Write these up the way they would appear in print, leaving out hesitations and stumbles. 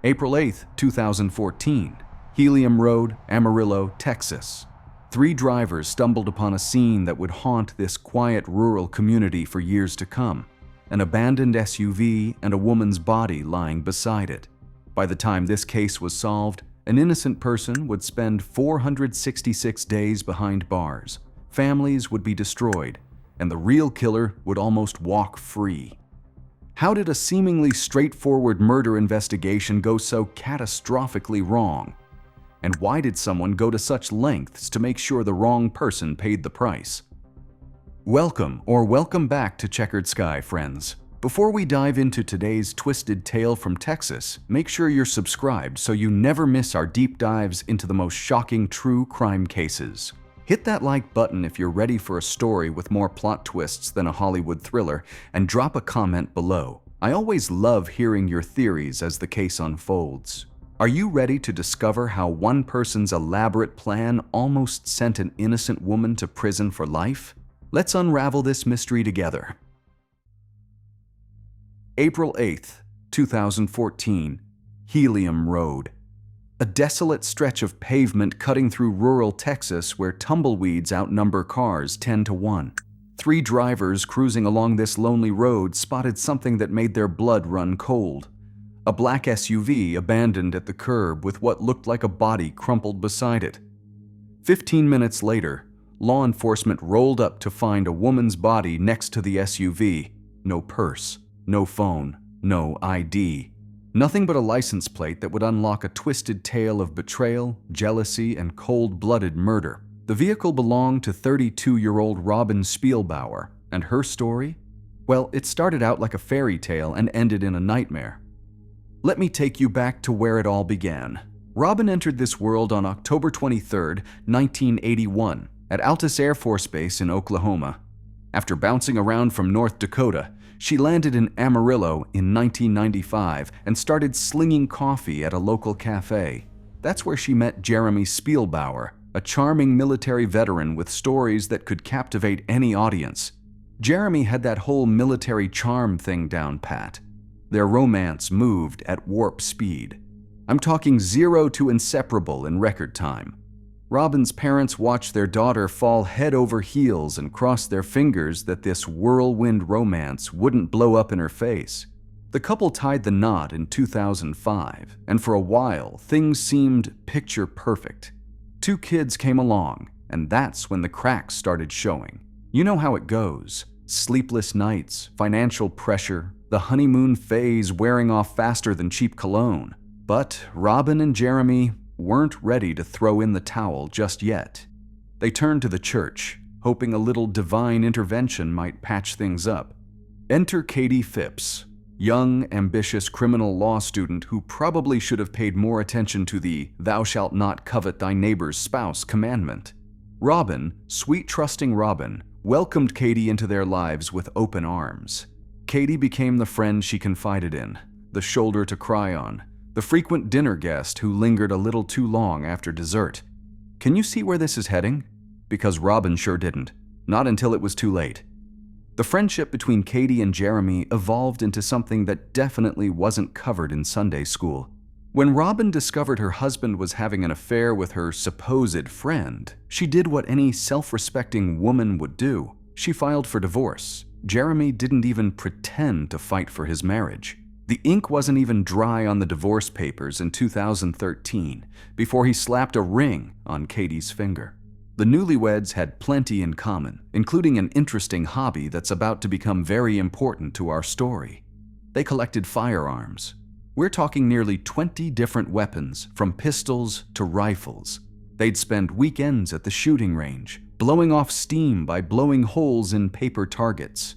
April 8, 2014, Helium Road, Amarillo, Texas. Three drivers stumbled upon a scene that would haunt this quiet rural community for years to come: an abandoned SUV and a woman's body lying beside it. By the time this case was solved, an innocent person would spend 466 days behind bars, families would be destroyed, and the real killer would almost walk free. How did a seemingly straightforward murder investigation go so catastrophically wrong? And why did someone go to such lengths to make sure the wrong person paid the price? Welcome back to Checkered Sky, friends. Before we dive into today's twisted tale from Texas, make sure you're subscribed so you never miss our deep dives into the most shocking true crime cases. Hit that like button if you're ready for a story with more plot twists than a Hollywood thriller, and drop a comment below. I always love hearing your theories as the case unfolds. Are you ready to discover how one person's elaborate plan almost sent an innocent woman to prison for life? Let's unravel this mystery together. April 8, 2014, Helium Road. A desolate stretch of pavement cutting through rural Texas where tumbleweeds outnumber cars 10 to 1. Three drivers cruising along this lonely road spotted something that made their blood run cold. A black SUV abandoned at the curb with what looked like a body crumpled beside it. 15 minutes later, law enforcement rolled up to find a woman's body next to the SUV. No purse, no phone, no ID. Nothing but a license plate that would unlock a twisted tale of betrayal, jealousy, and cold-blooded murder. The vehicle belonged to 32-year-old Robin Spielbauer, and her story? Well, it started out like a fairy tale and ended in a nightmare. Let me take you back to where it all began. Robin entered this world on October 23, 1981, at Altus Air Force Base in Oklahoma. After bouncing around from North Dakota, she landed in Amarillo in 1995 and started slinging coffee at a local cafe. That's where she met Jeremy Spielbauer, a charming military veteran with stories that could captivate any audience. Jeremy had that whole military charm thing down pat. Their romance moved at warp speed. I'm talking 0 to inseparable in record time. Robin's parents watched their daughter fall head over heels and crossed their fingers that this whirlwind romance wouldn't blow up in her face. The couple tied the knot in 2005, and for a while, things seemed picture perfect. 2 kids came along, and that's when the cracks started showing. You know how it goes. Sleepless nights, financial pressure, the honeymoon phase wearing off faster than cheap cologne. But Robin and Jeremy weren't ready to throw in the towel just yet. They turned to the church, hoping a little divine intervention might patch things up. Enter Katie Phipps, young, ambitious criminal law student who probably should have paid more attention to the "thou shalt not covet thy neighbor's spouse" commandment. Robin, sweet trusting Robin, welcomed Katie into their lives with open arms. Katie became the friend she confided in, the shoulder to cry on, the frequent dinner guest who lingered a little too long after dessert. Can you see where this is heading? Because Robin sure didn't. Not until it was too late. The friendship between Katie and Jeremy evolved into something that definitely wasn't covered in Sunday school. When Robin discovered her husband was having an affair with her supposed friend, she did what any self-respecting woman would do. She filed for divorce. Jeremy didn't even pretend to fight for his marriage. The ink wasn't even dry on the divorce papers in 2013 before he slapped a ring on Katie's finger. The newlyweds had plenty in common, including an interesting hobby that's about to become very important to our story. They collected firearms. We're talking nearly 20 different weapons, from pistols to rifles. They'd spend weekends at the shooting range, blowing off steam by blowing holes in paper targets.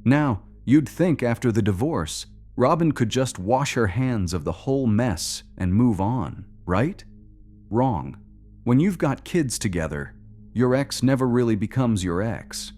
Now, you'd think after the divorce, Robin could just wash her hands of the whole mess and move on, right? Wrong. When you've got kids together, your ex never really becomes your ex.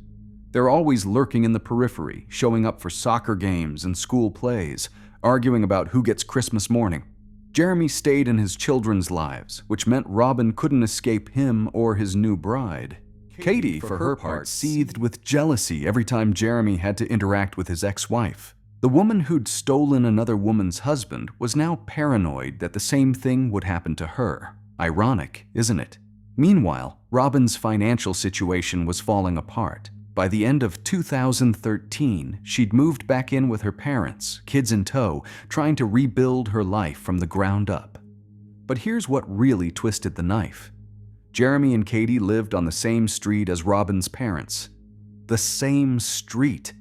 They're always lurking in the periphery, showing up for soccer games and school plays, arguing about who gets Christmas morning. Jeremy stayed in his children's lives, which meant Robin couldn't escape him or his new bride. Katie, for her part, seethed with jealousy every time Jeremy had to interact with his ex-wife. The woman who'd stolen another woman's husband was now paranoid that the same thing would happen to her. Ironic, isn't it? Meanwhile, Robin's financial situation was falling apart. By the end of 2013, she'd moved back in with her parents, kids in tow, trying to rebuild her life from the ground up. But here's what really twisted the knife. Jeremy and Katie lived on the same street as Robin's parents. The same street.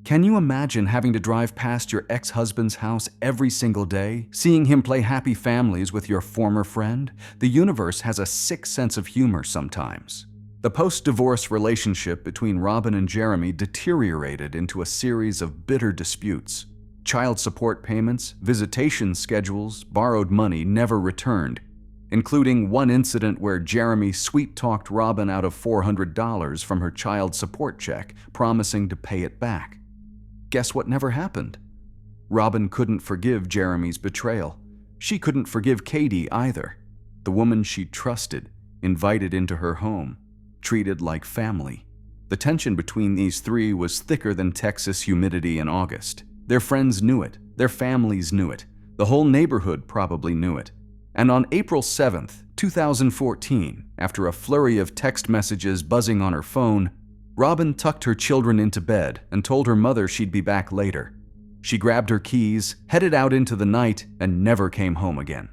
Can you imagine having to drive past your ex-husband's house every single day, seeing him play happy families with your former friend? The universe has a sick sense of humor sometimes. The post-divorce relationship between Robin and Jeremy deteriorated into a series of bitter disputes. Child support payments, visitation schedules, borrowed money never returned, including one incident where Jeremy sweet-talked Robin out of $400 from her child support check, promising to pay it back. Guess what never happened? Robin couldn't forgive Jeremy's betrayal. She couldn't forgive Katie either, the woman she trusted, invited into her home, treated like family. The tension between these three was thicker than Texas humidity in August. Their friends knew it. Their families knew it. The whole neighborhood probably knew it. And on April 7th, 2014, after a flurry of text messages buzzing on her phone, Robin tucked her children into bed and told her mother she'd be back later. She grabbed her keys, headed out into the night, and never came home again.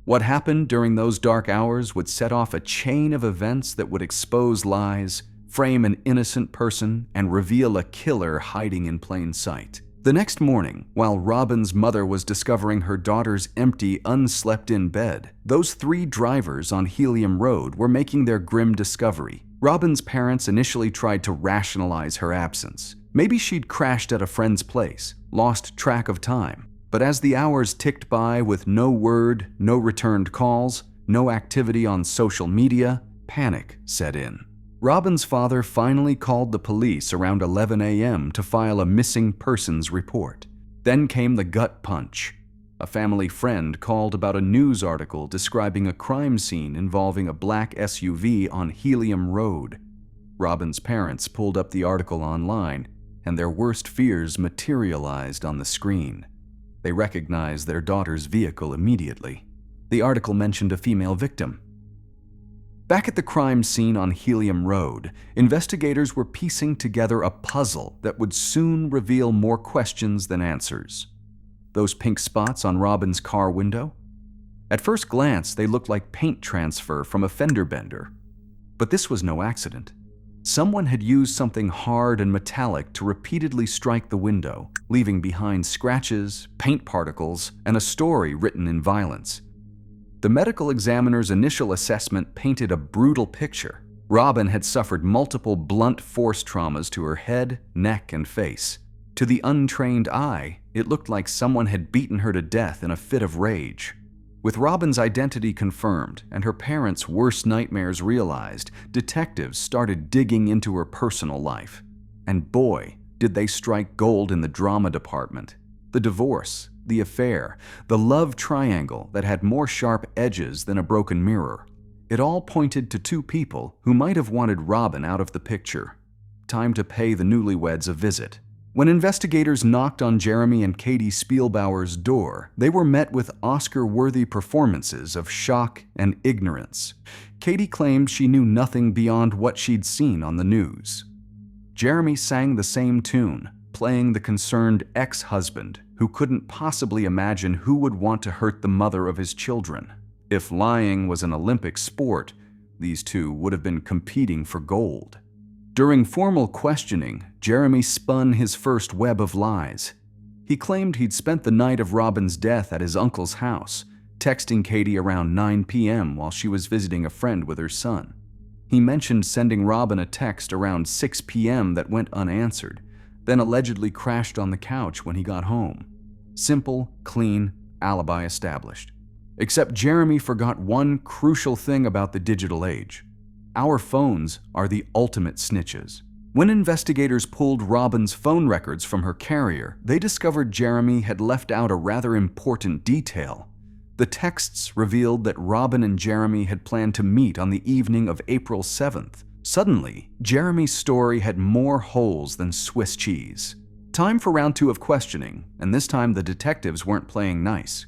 What happened during those dark hours would set off a chain of events that would expose lies, frame an innocent person, and reveal a killer hiding in plain sight. The next morning, while Robin's mother was discovering her daughter's empty, unslept-in bed, those three drivers on Helium Road were making their grim discovery. Robin's parents initially tried to rationalize her absence. Maybe she'd crashed at a friend's place, lost track of time. But as the hours ticked by with no word, no returned calls, no activity on social media, panic set in. Robin's father finally called the police around 11 a.m. to file a missing persons report. Then came the gut punch. A family friend called about a news article describing a crime scene involving a black SUV on Helium Road. Robin's parents pulled up the article online, and their worst fears materialized on the screen. They recognized their daughter's vehicle immediately. The article mentioned a female victim. Back at the crime scene on Helium Road, investigators were piecing together a puzzle that would soon reveal more questions than answers. Those pink spots on Robin's car window? At first glance, they looked like paint transfer from a fender bender. But this was no accident. Someone had used something hard and metallic to repeatedly strike the window, leaving behind scratches, paint particles, and a story written in violence. The medical examiner's initial assessment painted a brutal picture. Robin had suffered multiple blunt force traumas to her head, neck, and face. To the untrained eye, it looked like someone had beaten her to death in a fit of rage. With Robin's identity confirmed and her parents' worst nightmares realized, detectives started digging into her personal life. And boy, did they strike gold in the drama department. The divorce, the affair, the love triangle that had more sharp edges than a broken mirror. It all pointed to two people who might have wanted Robin out of the picture. Time to pay the newlyweds a visit. When investigators knocked on Jeremy and Katie Spielbauer's door, they were met with Oscar-worthy performances of shock and ignorance. Katie claimed she knew nothing beyond what she'd seen on the news. Jeremy sang the same tune, playing the concerned ex-husband who couldn't possibly imagine who would want to hurt the mother of his children. If lying was an Olympic sport, these two would have been competing for gold. During formal questioning, Jeremy spun his first web of lies. He claimed he'd spent the night of Robin's death at his uncle's house, texting Katie around 9 p.m. while she was visiting a friend with her son. He mentioned sending Robin a text around 6 p.m. that went unanswered, then allegedly crashed on the couch when he got home. Simple, clean, alibi established. Except Jeremy forgot one crucial thing about the digital age. Our phones are the ultimate snitches. When investigators pulled Robin's phone records from her carrier, they discovered Jeremy had left out a rather important detail. The texts revealed that Robin and Jeremy had planned to meet on the evening of April 7th. Suddenly, Jeremy's story had more holes than Swiss cheese. Time for round 2 of questioning, and this time the detectives weren't playing nice.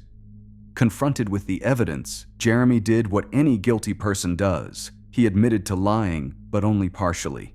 Confronted with the evidence, Jeremy did what any guilty person does. He admitted to lying, but only partially.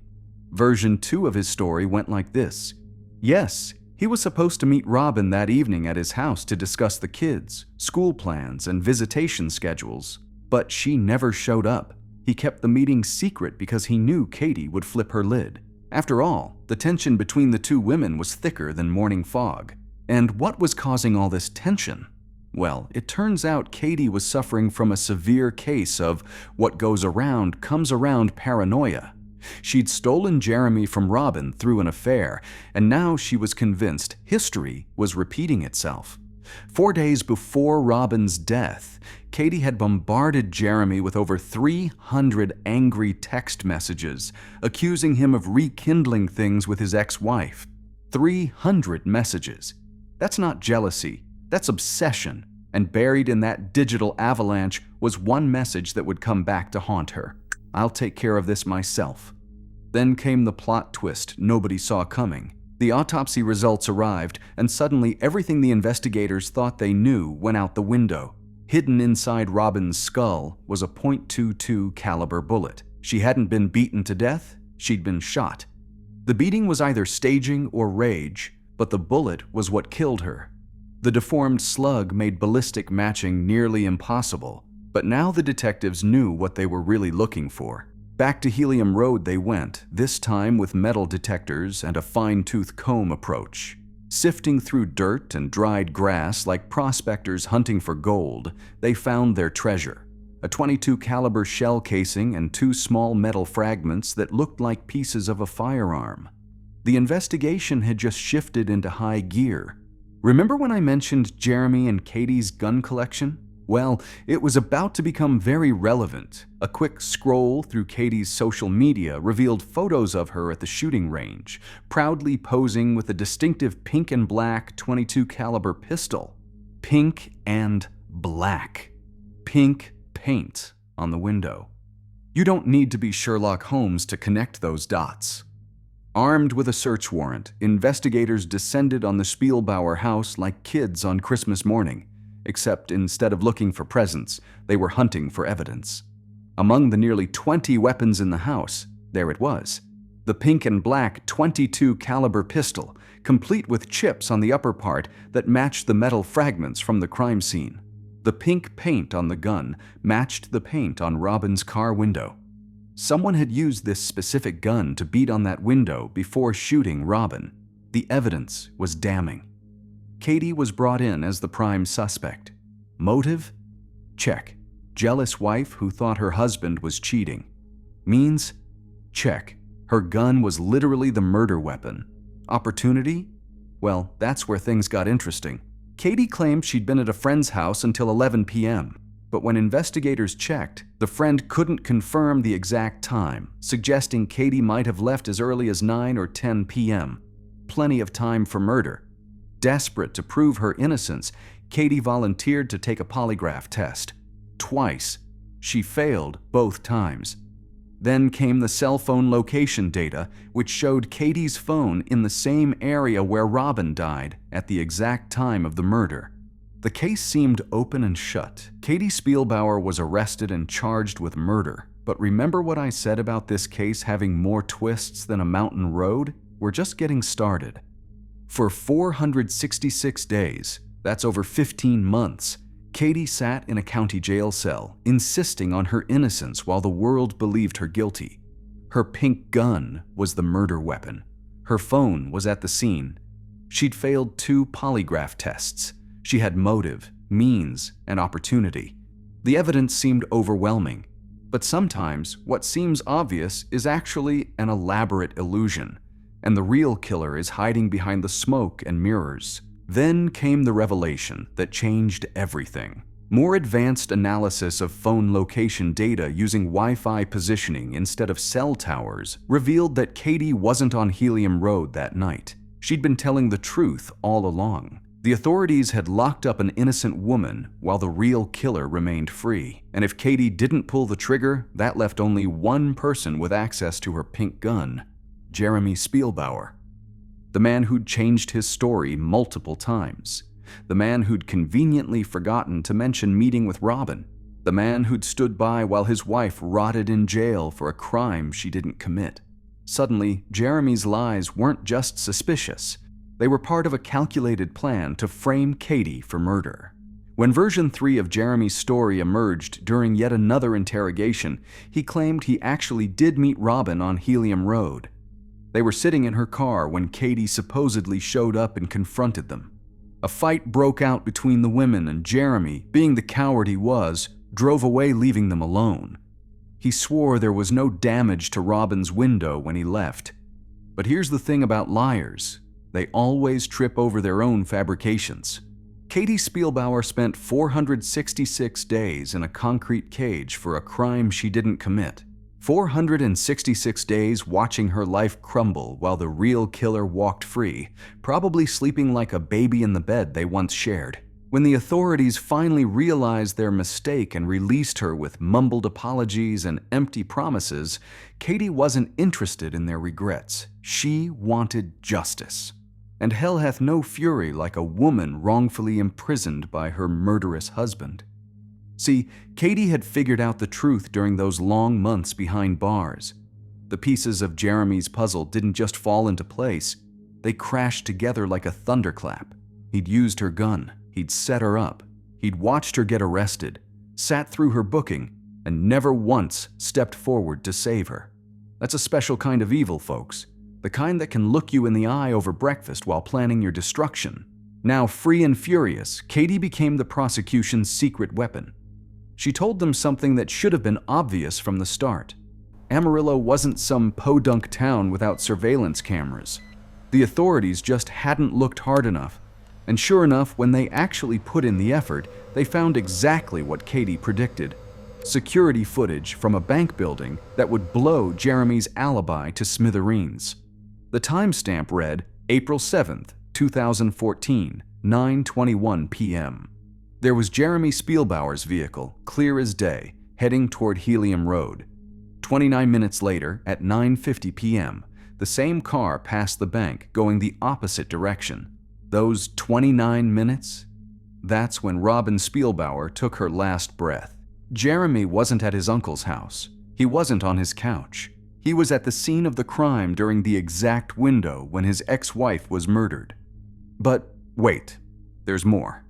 Version 2 of his story went like this. Yes, he was supposed to meet Robin that evening at his house to discuss the kids, school plans, and visitation schedules, but she never showed up. He kept the meeting secret because he knew Katie would flip her lid. After all, the tension between the two women was thicker than morning fog. And what was causing all this tension? Well, it turns out Katie was suffering from a severe case of what goes around comes around paranoia. She'd stolen Jeremy from Robin through an affair, and now she was convinced history was repeating itself. 4 days before Robin's death, Katie had bombarded Jeremy with over 300 angry text messages, accusing him of rekindling things with his ex-wife. 300 messages. That's not jealousy, that's obsession, and buried in that digital avalanche was one message that would come back to haunt her. I'll take care of this myself. Then came the plot twist nobody saw coming. The autopsy results arrived, and suddenly everything the investigators thought they knew went out the window. Hidden inside Robin's skull was a .22 caliber bullet. She hadn't been beaten to death, she'd been shot. The beating was either staging or rage, but the bullet was what killed her. The deformed slug made ballistic matching nearly impossible, but now the detectives knew what they were really looking for. Back to Helium Road they went, this time with metal detectors and a fine-tooth comb approach. Sifting through dirt and dried grass like prospectors hunting for gold, they found their treasure. A .22 caliber shell casing and 2 small metal fragments that looked like pieces of a firearm. The investigation had just shifted into high gear. Remember when I mentioned Jeremy and Katie's gun collection? Well, it was about to become very relevant. A quick scroll through Katie's social media revealed photos of her at the shooting range, proudly posing with a distinctive pink and black .22 caliber pistol. Pink and black. Pink paint on the window. You don't need to be Sherlock Holmes to connect those dots. Armed with a search warrant, investigators descended on the Spielbauer house like kids on Christmas morning. Except instead of looking for presents, they were hunting for evidence. Among the nearly 20 weapons in the house, there it was. The pink and black .22 caliber pistol, complete with chips on the upper part that matched the metal fragments from the crime scene. The pink paint on the gun matched the paint on Robin's car window. Someone had used this specific gun to beat on that window before shooting Robin. The evidence was damning. Katie was brought in as the prime suspect. Motive? Check. Jealous wife who thought her husband was cheating. Means? Check. Her gun was literally the murder weapon. Opportunity? Well, that's where things got interesting. Katie claimed she'd been at a friend's house until 11 p.m., but when investigators checked, the friend couldn't confirm the exact time, suggesting Katie might have left as early as 9 or 10 p.m. Plenty of time for murder. Desperate to prove her innocence, Katie volunteered to take a polygraph test. Twice. She failed both times. Then came the cell phone location data, which showed Katie's phone in the same area where Robin died at the exact time of the murder. The case seemed open and shut. Katie Spielbauer was arrested and charged with murder. But remember what I said about this case having more twists than a mountain road? We're just getting started. For 466 days, that's over 15 months, Katie sat in a county jail cell, insisting on her innocence while the world believed her guilty. Her pink gun was the murder weapon. Her phone was at the scene. She'd failed 2 polygraph tests. She had motive, means, and opportunity. The evidence seemed overwhelming, but sometimes what seems obvious is actually an elaborate illusion. And the real killer is hiding behind the smoke and mirrors. Then came the revelation that changed everything. More advanced analysis of phone location data using Wi-Fi positioning instead of cell towers revealed that Katie wasn't on Helium Road that night. She'd been telling the truth all along. The authorities had locked up an innocent woman while the real killer remained free. And if Katie didn't pull the trigger, that left only one person with access to her pink gun. Jeremy Spielbauer. The man who'd changed his story multiple times. The man who'd conveniently forgotten to mention meeting with Robin. The man who'd stood by while his wife rotted in jail for a crime she didn't commit. Suddenly, Jeremy's lies weren't just suspicious. They were part of a calculated plan to frame Katie for murder. When version 3 of Jeremy's story emerged during yet another interrogation, he claimed he actually did meet Robin on Helium Road. They were sitting in her car when Katie supposedly showed up and confronted them. A fight broke out between the women, and Jeremy, being the coward he was, drove away, leaving them alone. He swore there was no damage to Robin's window when he left. But here's the thing about liars: they always trip over their own fabrications. Katie Spielbauer spent 466 days in a concrete cage for a crime she didn't commit. 466 days watching her life crumble while the real killer walked free, probably sleeping like a baby in the bed they once shared. When the authorities finally realized their mistake and released her with mumbled apologies and empty promises, Katie wasn't interested in their regrets. She wanted justice. And hell hath no fury like a woman wrongfully imprisoned by her murderous husband. See, Katie had figured out the truth during those long months behind bars. The pieces of Jeremy's puzzle didn't just fall into place, they crashed together like a thunderclap. He'd used her gun, he'd set her up, he'd watched her get arrested, sat through her booking, and never once stepped forward to save her. That's a special kind of evil, folks. The kind that can look you in the eye over breakfast while planning your destruction. Now free and furious, Katie became the prosecution's secret weapon. She told them something that should have been obvious from the start. Amarillo wasn't some podunk town without surveillance cameras. The authorities just hadn't looked hard enough. And sure enough, when they actually put in the effort, they found exactly what Katie predicted: security footage from a bank building that would blow Jeremy's alibi to smithereens. The timestamp read April 7th, 2014, 9:21 p.m. There was Jeremy Spielbauer's vehicle, clear as day, heading toward Helium Road. 29 minutes later, at 9:50 p.m., the same car passed the bank, going the opposite direction. Those 29 minutes? That's when Robin Spielbauer took her last breath. Jeremy wasn't at his uncle's house. He wasn't on his couch. He was at the scene of the crime during the exact window when his ex-wife was murdered. But wait, there's more.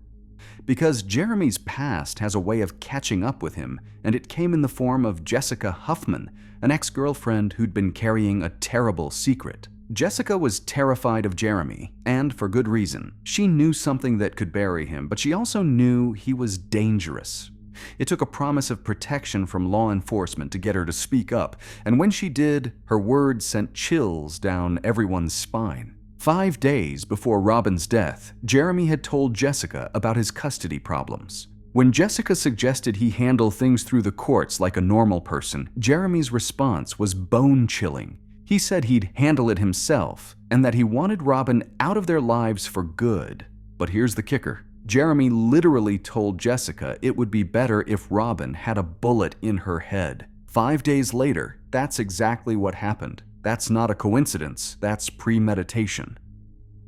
Because Jeremy's past has a way of catching up with him, and it came in the form of Jessica Huffman, an ex-girlfriend who'd been carrying a terrible secret. Jessica was terrified of Jeremy, and for good reason. She knew something that could bury him, but she also knew he was dangerous. It took a promise of protection from law enforcement to get her to speak up, and when she did, her words sent chills down everyone's spine. 5 days before Robin's death, Jeremy had told Jessica about his custody problems. When Jessica suggested he handle things through the courts like a normal person, Jeremy's response was bone-chilling. He said he'd handle it himself, and that he wanted Robin out of their lives for good. But here's the kicker. Jeremy literally told Jessica it would be better if Robin had a bullet in her head. 5 days later, that's exactly what happened. That's not a coincidence, that's premeditation.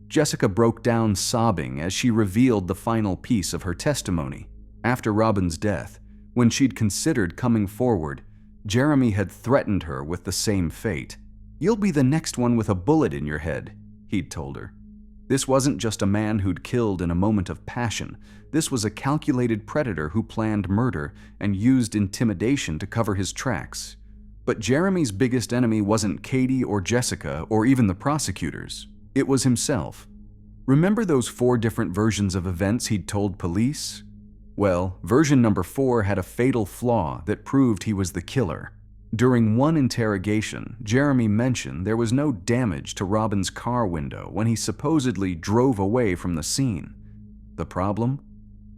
Jessica broke down sobbing as she revealed the final piece of her testimony. After Robin's death, when she'd considered coming forward, Jeremy had threatened her with the same fate. "You'll be the next one with a bullet in your head," he'd told her. This wasn't just a man who'd killed in a moment of passion. This was a calculated predator who planned murder and used intimidation to cover his tracks. But Jeremy's biggest enemy wasn't Katie or Jessica or even the prosecutors. It was himself. Remember those 4 different versions of events he'd told police? Well, version number 4 had a fatal flaw that proved he was the killer. During one interrogation, Jeremy mentioned there was no damage to Robin's car window when he supposedly drove away from the scene. The problem?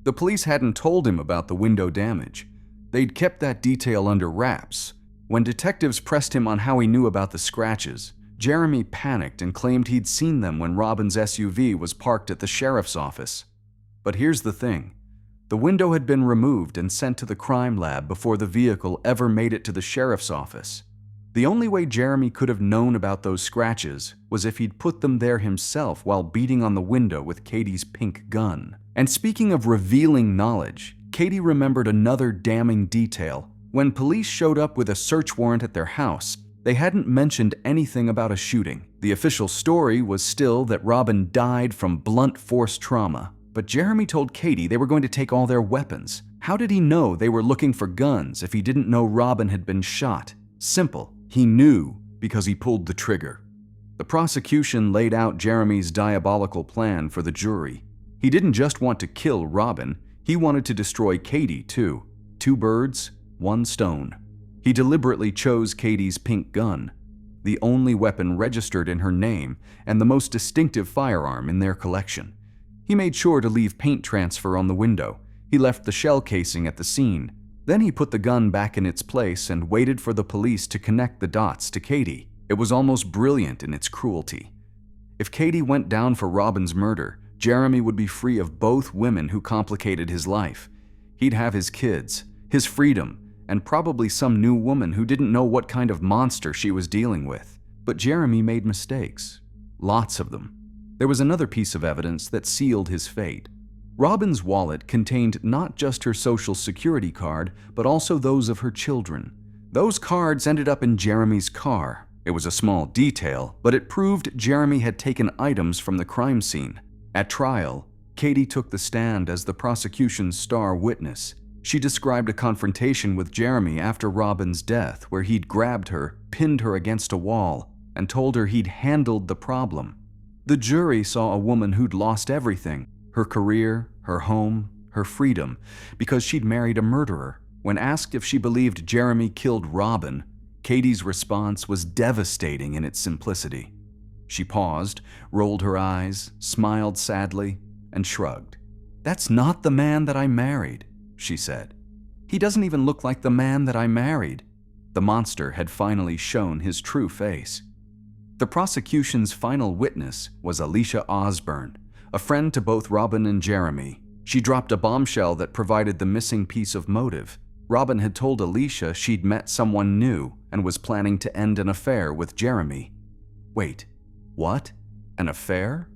The police hadn't told him about the window damage. They'd kept that detail under wraps. When detectives pressed him on how he knew about the scratches, Jeremy panicked and claimed he'd seen them when Robin's SUV was parked at the sheriff's office. But here's the thing. The window had been removed and sent to the crime lab before the vehicle ever made it to the sheriff's office. The only way Jeremy could have known about those scratches was if he'd put them there himself while beating on the window with Katie's pink gun. And speaking of revealing knowledge, Katie remembered another damning detail. When police showed up with a search warrant at their house, they hadn't mentioned anything about a shooting. The official story was still that Robin died from blunt force trauma, but Jeremy told Katie they were going to take all their weapons. How did he know they were looking for guns if he didn't know Robin had been shot? Simple. He knew because he pulled the trigger. The prosecution laid out Jeremy's diabolical plan for the jury. He didn't just want to kill Robin, he wanted to destroy Katie too. 2 birds, 1 stone. He deliberately chose Katie's pink gun, the only weapon registered in her name and the most distinctive firearm in their collection. He made sure to leave paint transfer on the window. He left the shell casing at the scene. Then he put the gun back in its place and waited for the police to connect the dots to Katie. It was almost brilliant in its cruelty. If Katie went down for Robin's murder, Jeremy would be free of both women who complicated his life. He'd have his kids, his freedom, and probably some new woman who didn't know what kind of monster she was dealing with. But Jeremy made mistakes. Lots of them. There was another piece of evidence that sealed his fate. Robin's wallet contained not just her social security card, but also those of her children. Those cards ended up in Jeremy's car. It was a small detail, but it proved Jeremy had taken items from the crime scene. At trial, Katie took the stand as the prosecution's star witness. She described a confrontation with Jeremy after Robin's death where he'd grabbed her, pinned her against a wall, and told her he'd handled the problem. The jury saw a woman who'd lost everything: her career, her home, her freedom, because she'd married a murderer. When asked if she believed Jeremy killed Robin, Katie's response was devastating in its simplicity. She paused, rolled her eyes, smiled sadly, and shrugged. "That's not the man that I married," she said. "He doesn't even look like the man that I married." The monster had finally shown his true face. The prosecution's final witness was Alicia Osborne, a friend to both Robin and Jeremy. She dropped a bombshell that provided the missing piece of motive. Robin had told Alicia she'd met someone new and was planning to end an affair with Jeremy. Wait, what? An affair?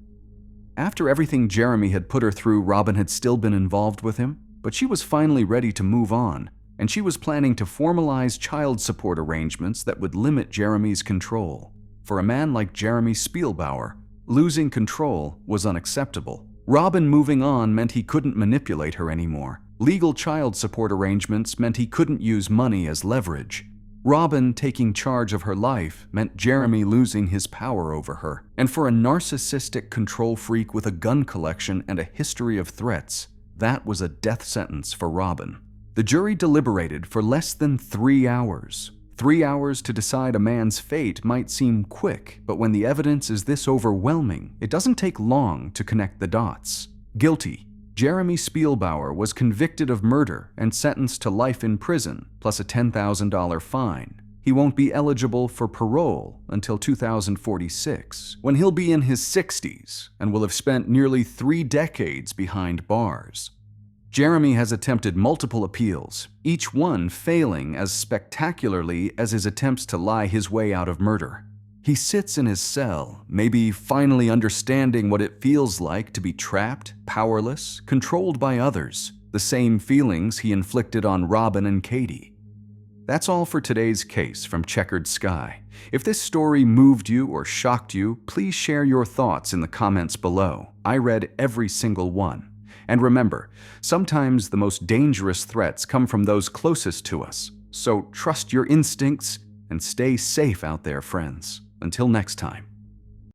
After everything Jeremy had put her through, Robin had still been involved with him, but she was finally ready to move on, and she was planning to formalize child support arrangements that would limit Jeremy's control. For a man like Jeremy Spielbauer, losing control was unacceptable. Robin moving on meant he couldn't manipulate her anymore. Legal child support arrangements meant he couldn't use money as leverage. Robin taking charge of her life meant Jeremy losing his power over her. And for a narcissistic control freak with a gun collection and a history of threats, that was a death sentence for Robin. The jury deliberated for less than 3 hours. 3 hours to decide a man's fate might seem quick, but when the evidence is this overwhelming, it doesn't take long to connect the dots. Guilty, Jeremy Spielbauer was convicted of murder and sentenced to life in prison, plus a $10,000 fine. He won't be eligible for parole until 2046, when he'll be in his 60s and will have spent nearly 3 decades behind bars. Jeremy has attempted multiple appeals, each one failing as spectacularly as his attempts to lie his way out of murder. He sits in his cell, maybe finally understanding what it feels like to be trapped, powerless, controlled by others, the same feelings he inflicted on Robin and Katie. That's all for today's case from Checkered Sky. If this story moved you or shocked you, please share your thoughts in the comments below. I read every single one. And remember, sometimes the most dangerous threats come from those closest to us. So trust your instincts and stay safe out there, friends. Until next time.